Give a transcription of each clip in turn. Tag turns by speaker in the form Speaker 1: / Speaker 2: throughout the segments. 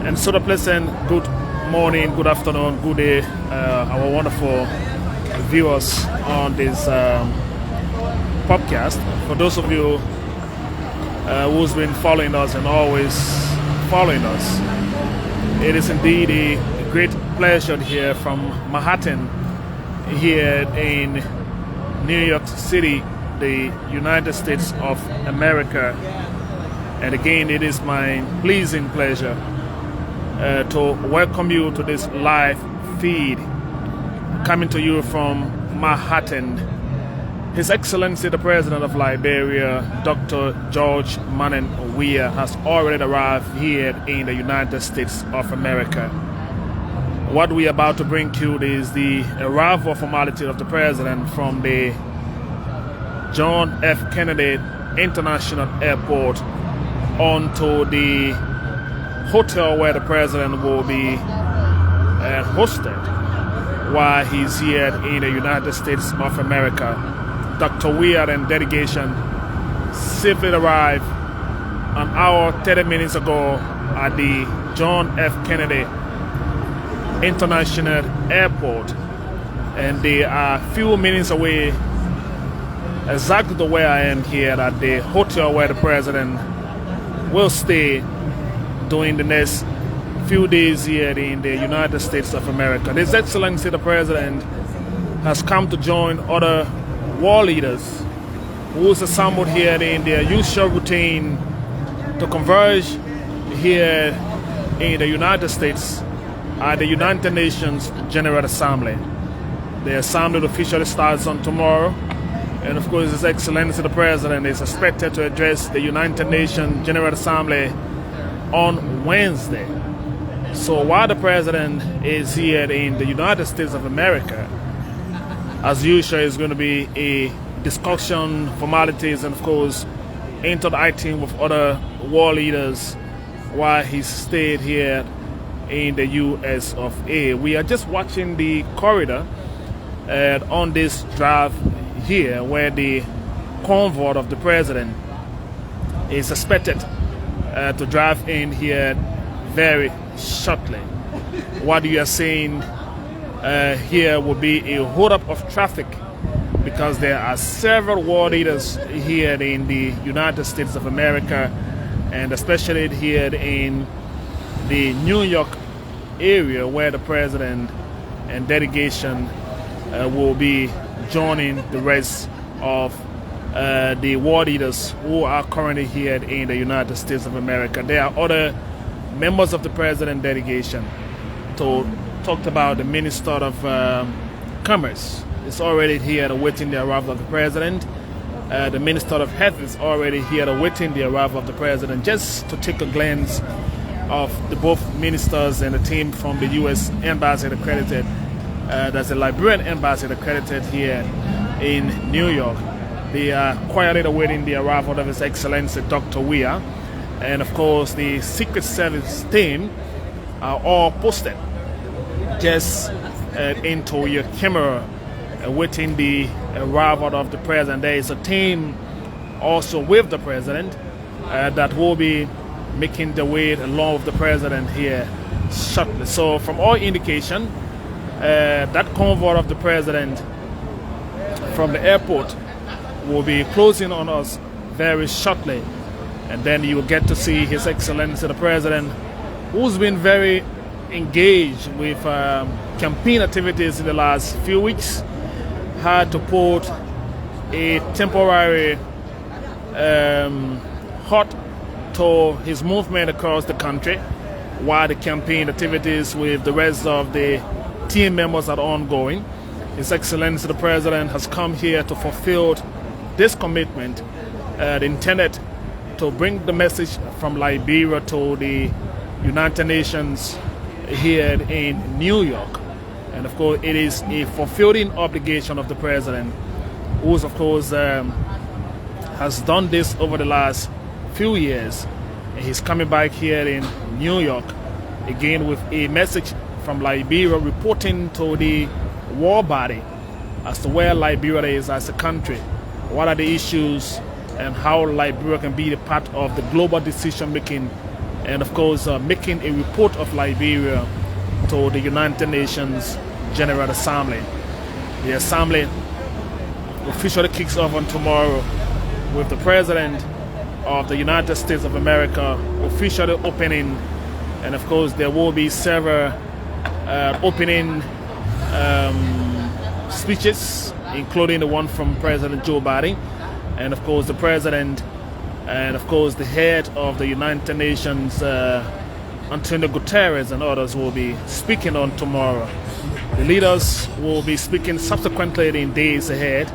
Speaker 1: And so the pleasant good morning, good afternoon, good day, our wonderful viewers on this podcast. For those of you who's been following us and always following us, it is indeed a great pleasure here from Manhattan, here in New York City, the United States of America. And again, it is my pleasing pleasure to welcome you to this live feed coming to you from Manhattan. His Excellency the President of Liberia, Dr. George Manning Weah, has already arrived here in the United States of America. What we are about to bring to you is the arrival formality of the President from the John F. Kennedy International Airport onto the hotel where the President will be hosted while he's here in the United States of America. Dr. Weah and delegation safely arrived an hour 30 minutes ago at the John F. Kennedy International Airport, and they are a few minutes away exactly where I am here at the hotel where the President will stay during the next few days here in the United States of America. His Excellency the President has come to join other world leaders who is assembled here in their usual routine to converge here in the United States at the United Nations General Assembly. The assembly officially starts on tomorrow, and of course His Excellency the President is expected to address the United Nations General Assembly on Wednesday. So while the President is here in the United States of America, as usual, it's going to be a discussion, formalities, and of course interacting with other world leaders while he stayed here in the US of A. We are just watching the corridor on this drive here where the convoy of the President is expected to drive in here very shortly. What you are seeing here will be a hold up of traffic because there are several world leaders here in the United States of America, and especially here in the New York area where the President and delegation will be joining the rest of the world leaders who are currently here in the United States of America. There are other members of the President delegation. Talked about the Minister of Commerce is already here awaiting the arrival of the President. The Minister of Health is already here awaiting the arrival of the President. Just to take a glance of the both ministers and the team from the U.S. Embassy accredited. There's a Liberian Embassy accredited here in New York. They are quietly awaiting the arrival of His Excellency Dr. Weah. And of course, the Secret Service team are all posted just into your camera awaiting the arrival of the President. There is a team also with the President that will be making their way along with the President here shortly. So from all indication, that convoy of the President from the airport will be closing on us very shortly, and then you will get to see His Excellency the President, who's been very engaged with campaign activities in the last few weeks, had to put a temporary halt to his movement across the country while the campaign activities with the rest of the team members are ongoing. His Excellency the President has come here to fulfill this commitment intended to bring the message from Liberia to the United Nations here in New York. And of course, it is a fulfilling obligation of the President, who of course has done this over the last few years. And he's coming back here in New York again with a message from Liberia reporting to the war body as to where Liberia is as a country, what are the issues, and how Liberia can be a part of the global decision making and of course making a report of Liberia to the United Nations General Assembly. The Assembly officially kicks off on tomorrow with the President of the United States of America officially opening, and of course there will be several opening speeches, including the one from President Joe Biden, and of course the President, and of course the head of the United Nations, Antonio Guterres, and others will be speaking on tomorrow. The leaders will be speaking subsequently in days ahead,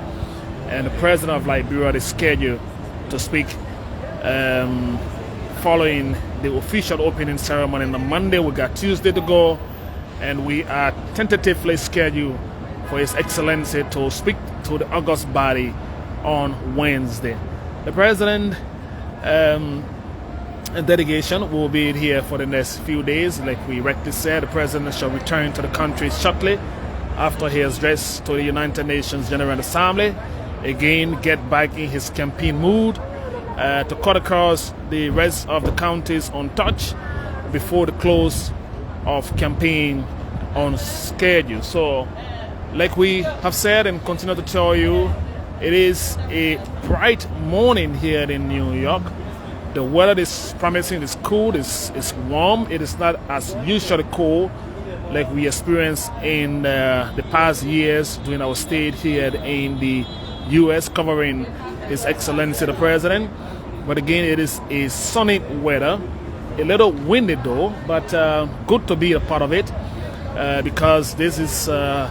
Speaker 1: and the President of Liberia is scheduled to speak following the official opening ceremony on Monday. We got Tuesday to go, and we are tentatively scheduled for His Excellency to speak to the August body on Wednesday. The President and delegation will be here for the next few days. Like we rightly said, the President shall return to the country shortly after he has addressed to the United Nations General Assembly. Again, get back in his campaign mood to cut across the rest of the counties untouched before the close of campaign on schedule. So, like we have said and continue to tell you, it is a bright morning here in New York. The weather is promising. It's cool, it's warm. It is not as usually cold like we experienced in the past years during our stay here in the U.S. covering His Excellency the President. But again, it is a sunny weather, a little windy though, but good to be a part of it because this is a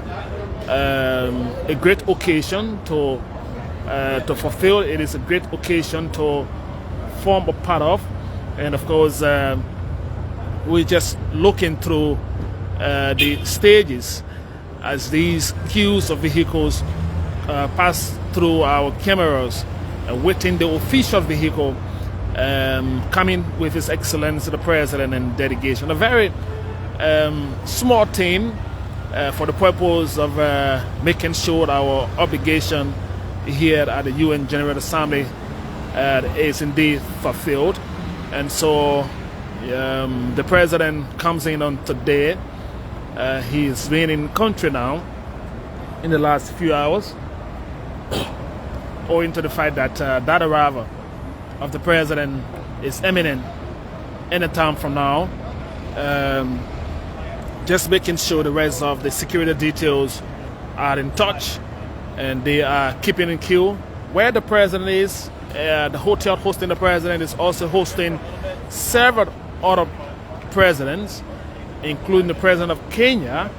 Speaker 1: great occasion to fulfill. It is a great occasion to form a part of, and of course we're just looking through the stages as these queues of vehicles pass through our cameras, waiting the official vehicle coming with His Excellency the President and delegation. A very small team for the purpose of making sure our obligation here at the UN General Assembly is indeed fulfilled. And so the President comes in on today. He's been in country now in the last few hours, owing to the fact that that arrival of the President is imminent any time from now. Just making sure the rest of the security details are in touch and they are keeping in queue. Where the President is, the hotel hosting the President is also hosting several other presidents, including the President of Kenya.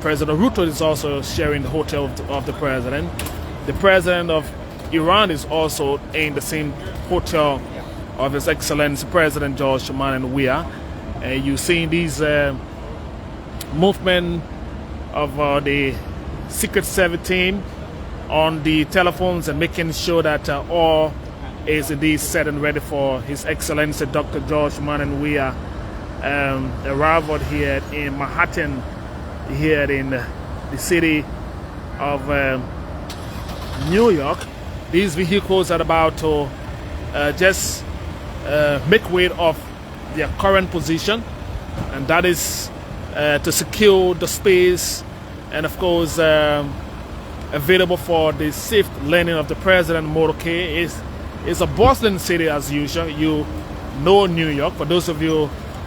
Speaker 1: President Ruto is also sharing the hotel of the President. The President of Iran is also in the same hotel of His Excellency President George and Weah. And you're seeing these movement of the Secret Service team on the telephones and making sure that all is indeed set and ready for His Excellency Dr. George and Weah arrival here in Manhattan, here in the city of New York. These vehicles are about to just make way of their current position, and that is to secure the space and of course available for the safe landing of the President motorcade. It's a bustling city as usual. You know New York. For those of you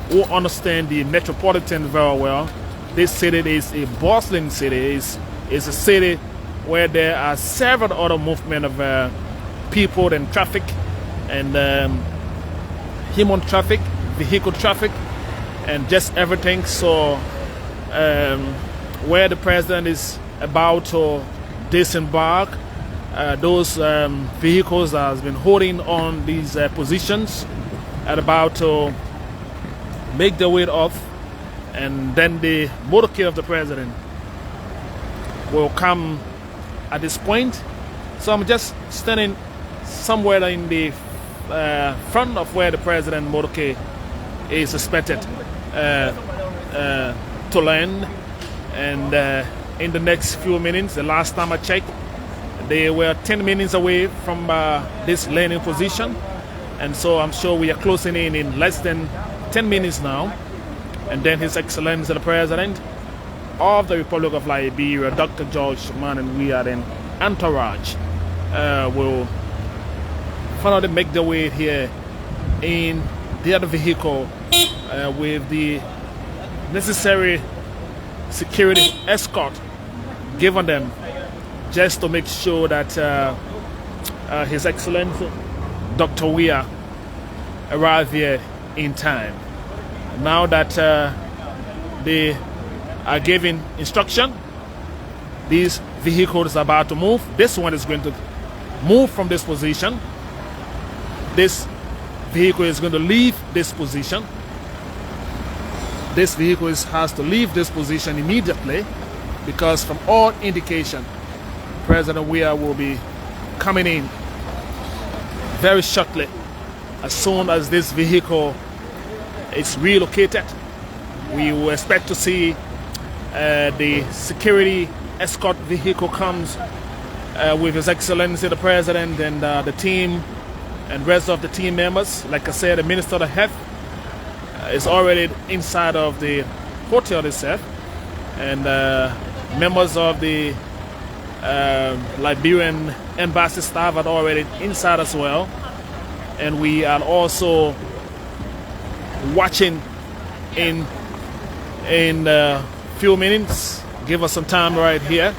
Speaker 1: who understand the metropolitan very well, this city is a bustling city. It's a city where there are several other movement of people and traffic and human traffic, vehicle traffic, and just everything. So where the President is about to disembark, those vehicles that has been holding on these positions are about to make their way off, and then the motorcade of the President will come at this point. So I'm just standing somewhere in the front of where the President motorcade is expected to land, and in the next few minutes, the last time I checked, they were 10 minutes away from this landing position, And so I'm sure we are closing in less than 10 minutes now. And then His Excellency the President of the Republic of Liberia, Dr. George and Weah and entourage will finally make their way here in the other vehicle with the necessary security escort given them just to make sure that His Excellency Dr. Weah arrive here in time. Now that they are giving instruction, these vehicles are about to move. This one is going to move from this position. This vehicle is going to leave this position. This vehicle has to leave this position immediately because from all indication, President Weah will be coming in very shortly as soon as this vehicle is relocated. We will expect to see the security escort vehicle comes with His Excellency the President and the team and rest of the team members. Like I said, the Minister of Health is already inside of the hotel itself, and members of the Liberian embassy staff are already inside as well. And we are also watching in a few minutes. Give us some time right here.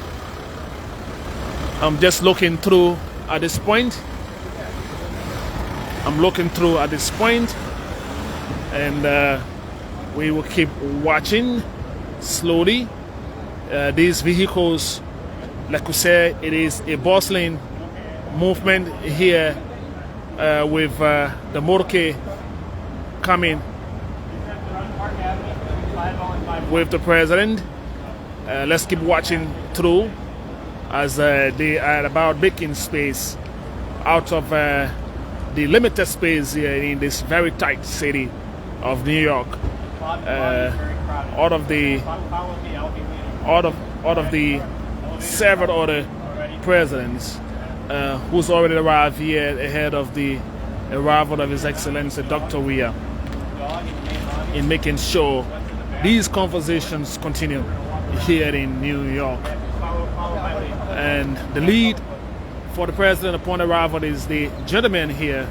Speaker 1: I'm just looking through at this point. I'm looking through at this point, and we will keep watching slowly. These vehicles, like we said, it is a bustling movement here with the motorcade coming with the President. Let's keep watching through as they are about making space out of the limited space here in this very tight city of New York. Out of the several other presidents who's already arrived here ahead of the arrival of His Excellency Dr. Weah, in making sure these conversations continue here in New York. And the lead for the President upon arrival is the gentleman here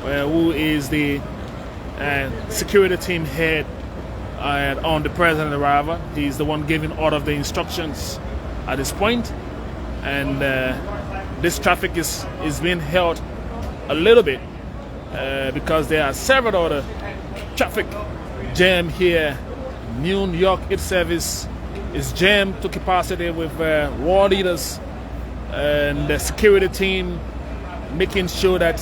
Speaker 1: who is the security team head on the President arrival. He's the one giving all of the instructions at this point. And this traffic is being held a little bit because there are several other traffic jam here. New York itself is jammed to capacity with war leaders and the security team making sure that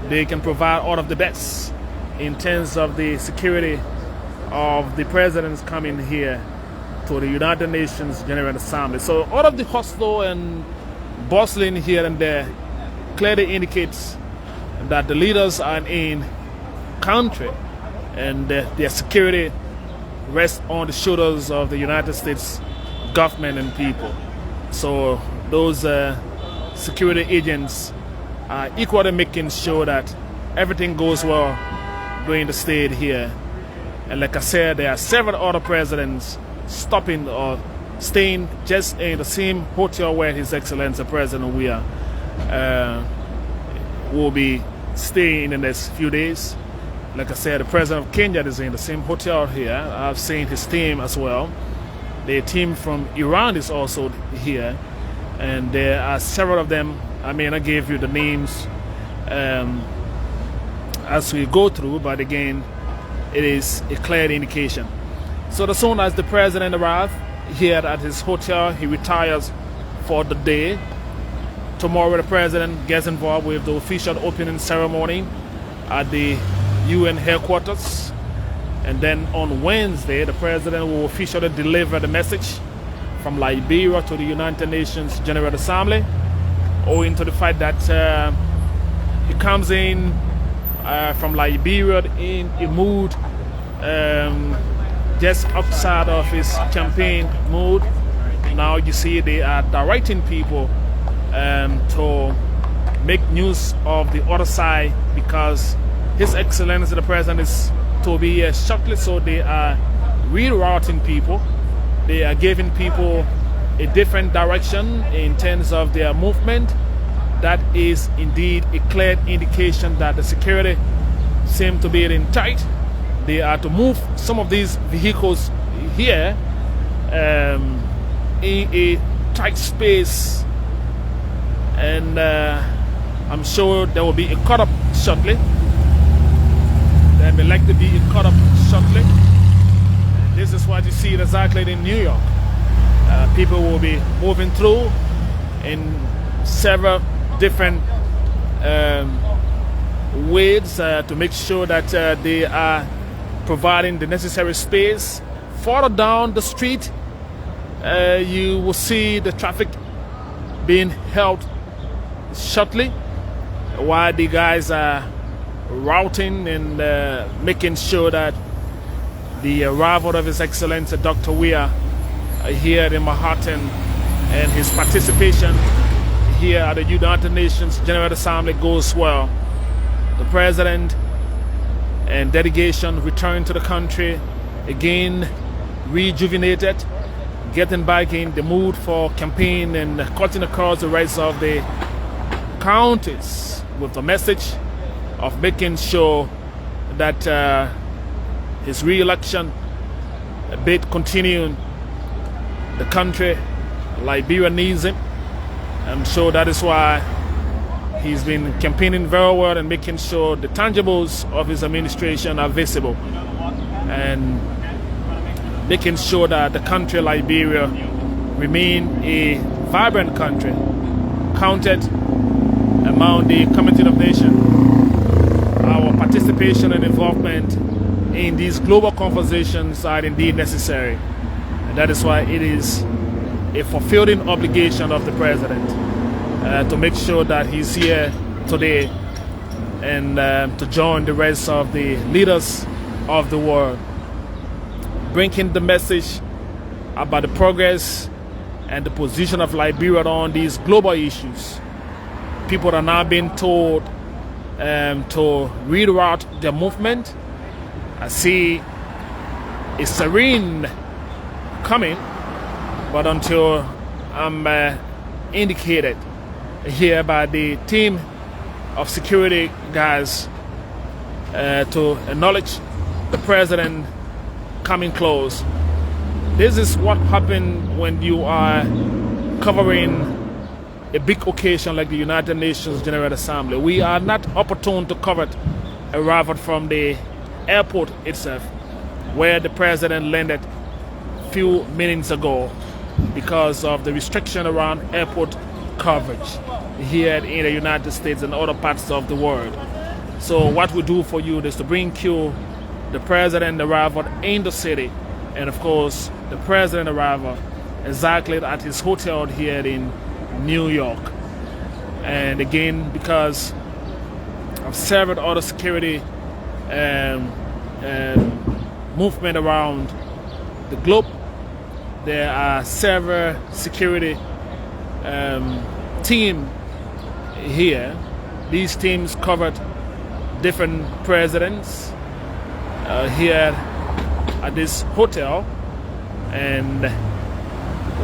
Speaker 1: they can provide all of the best in terms of the security of the presidents coming here to the United Nations General Assembly. So all of the hustle and bustling here and there clearly indicates that the leaders are in country and their security rests on the shoulders of the United States government and people. So those security agents are equally making sure that everything goes well during the stay here. And like I said, there are several other presidents stopping or staying just in the same hotel where His Excellency President Weah will be staying in the next few days. Like I said, the President of Kenya is in the same hotel here. I've seen his team as well. The team from Iran is also here. And there are several of them. I may not give you the names as we go through, but again, it is a clear indication. So as soon as the President arrives here at his hotel, he retires for the day. Tomorrow the President gets involved with the official opening ceremony at the UN headquarters. And then on Wednesday, the President will officially deliver the message from Liberia to the United Nations General Assembly, owing to the fact that he comes in from Liberia in a mood just outside of his campaign mood. Now you see they are directing people to make news of the other side, because His Excellency the President is to be here shortly, so they are rerouting people. They are giving people a different direction in terms of their movement. That is indeed a clear indication that the security seem to be in tight. They are to move some of these vehicles here in a tight space, and I'm sure there will be a cut-up shortly. There may likely be a cut-up shortly. And this is what you see exactly in New York. People will be moving through in several different ways to make sure that they are providing the necessary space. Further down the street, you will see the traffic being held shortly while the guys are routing and making sure that the arrival of His Excellency Dr. Weah here in Manhattan and his participation here at the United Nations General Assembly goes well. The President and delegation return to the country again, rejuvenated, getting back in the mood for campaign and cutting across the rest of the counties with the message of making sure that his re-election bid continuing. The country, Liberia, needs him. I'm sure that is why he's been campaigning very well and making sure the tangibles of his administration are visible, and making sure that the country, Liberia, remain a vibrant country, counted among the Community of Nations. Our participation and involvement in these global conversations are indeed necessary. And that is why it is a fulfilling obligation of the President to make sure that he's here today and to join the rest of the leaders of the world, bringing the message about the progress and the position of Liberia on these global issues. People are now being told to reroute their movement. I see a serene coming, but until I'm indicated here by the team of security guys to acknowledge the President coming close. This is what happens when you are covering a big occasion like the United Nations General Assembly. We are not opportune to cover it arrival from the airport itself, where the President landed a few minutes ago because of the restriction around airport coverage here in the United States and other parts of the world. So what we do for you is to bring you the President arrival in the city, and of course the President arrival exactly at his hotel here in New York. And again, because of several other security movement around the globe, there are several security teams here. These teams covered different presidents here at this hotel, and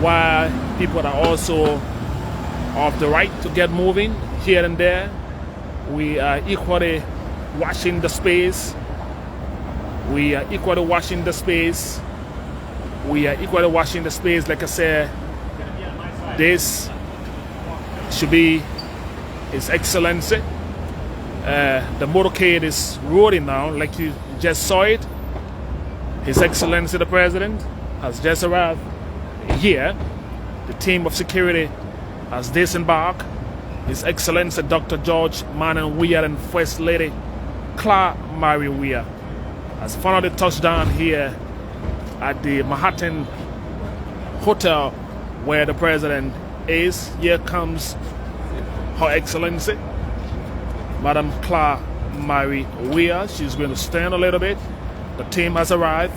Speaker 1: while people are also of the right to get moving here and there, we are equally watching the space. We are equally watching the space. We are equally watching the space. Like I said, this should be His Excellency. The motorcade is rolling now, like you just saw it. His Excellency the President has just arrived here. The team of security has disembarked. His Excellency Dr. George Manan Weah and First Lady Claire Mary Weah has finally touched down here at the Manhattan Hotel where the President is. Here comes Her Excellency Madam Claire Mary Weah. She's going to stand a little bit. The team has arrived.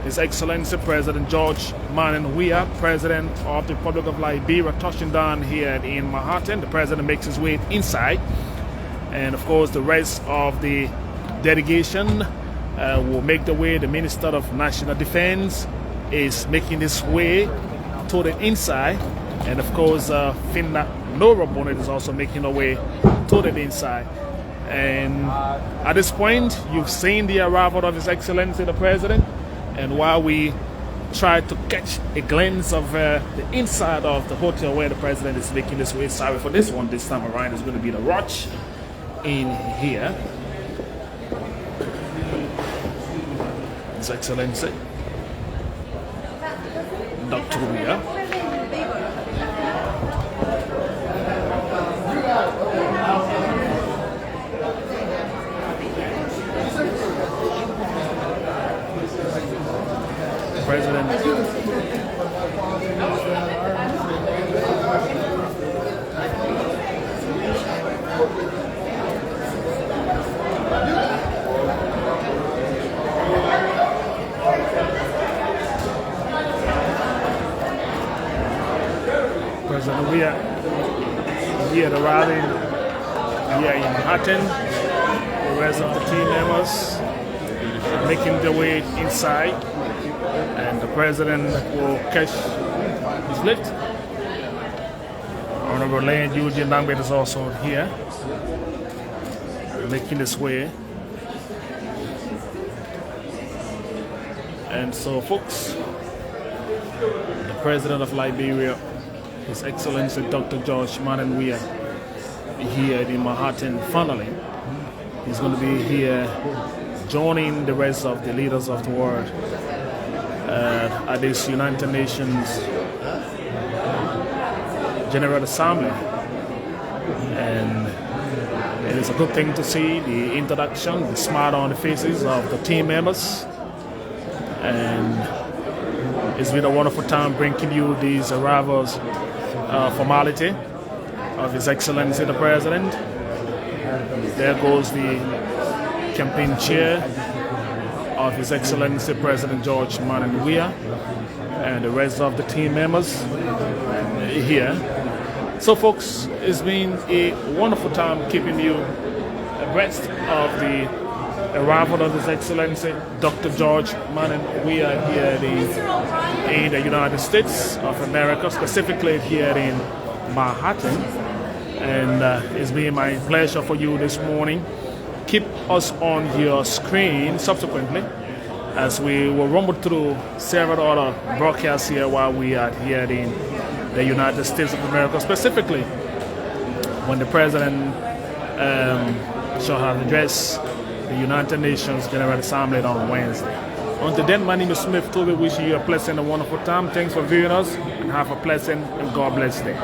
Speaker 1: His Excellency President George Weah, President of the Republic of Liberia, touching down here in Manhattan. The President makes his way inside. And of course, the rest of the delegation will make the way. The Minister of National Defense is making his way to the inside. And of course, Finna Nora Bonnet is also making her way to the inside. And at this point, you've seen the arrival of His Excellency the President. And while we try to catch a glimpse of the inside of the hotel where the President is making his way, sorry for this one, this time around it's going to be the Roach in here. His Excellency Dr. Weah. President. President Weah here at the rally here in Manhattan. The rest of the team members making their way inside. And the President will catch his lift. Honorable Land Eugene Langbet is also here, making his way. And so, folks, the President of Liberia, His Excellency Dr. George Weah, here in Manhattan finally. He's going to be here joining the rest of the leaders of the world at this United Nations General Assembly. And it is a good thing to see the introduction, the smile on the faces of the team members. And it's been a wonderful time bringing you these arrivals formality of His Excellency the President. There goes the campaign chair of His Excellency President George Weah and the rest of the team members here. So folks, it's been a wonderful time keeping you abreast of the arrival of His Excellency Dr. George Weah here in the United States of America, specifically here in Manhattan. And it's been my pleasure for you this morning. Keep us on your screen subsequently as we will rumble through several other broadcasts here while we are here in the United States of America, specifically when the President shall have addressed the United Nations General Assembly on Wednesday. Until then, my name is Smith Toby, wishing you a pleasant and wonderful time. Thanks for viewing us, and have a pleasant and God bless day.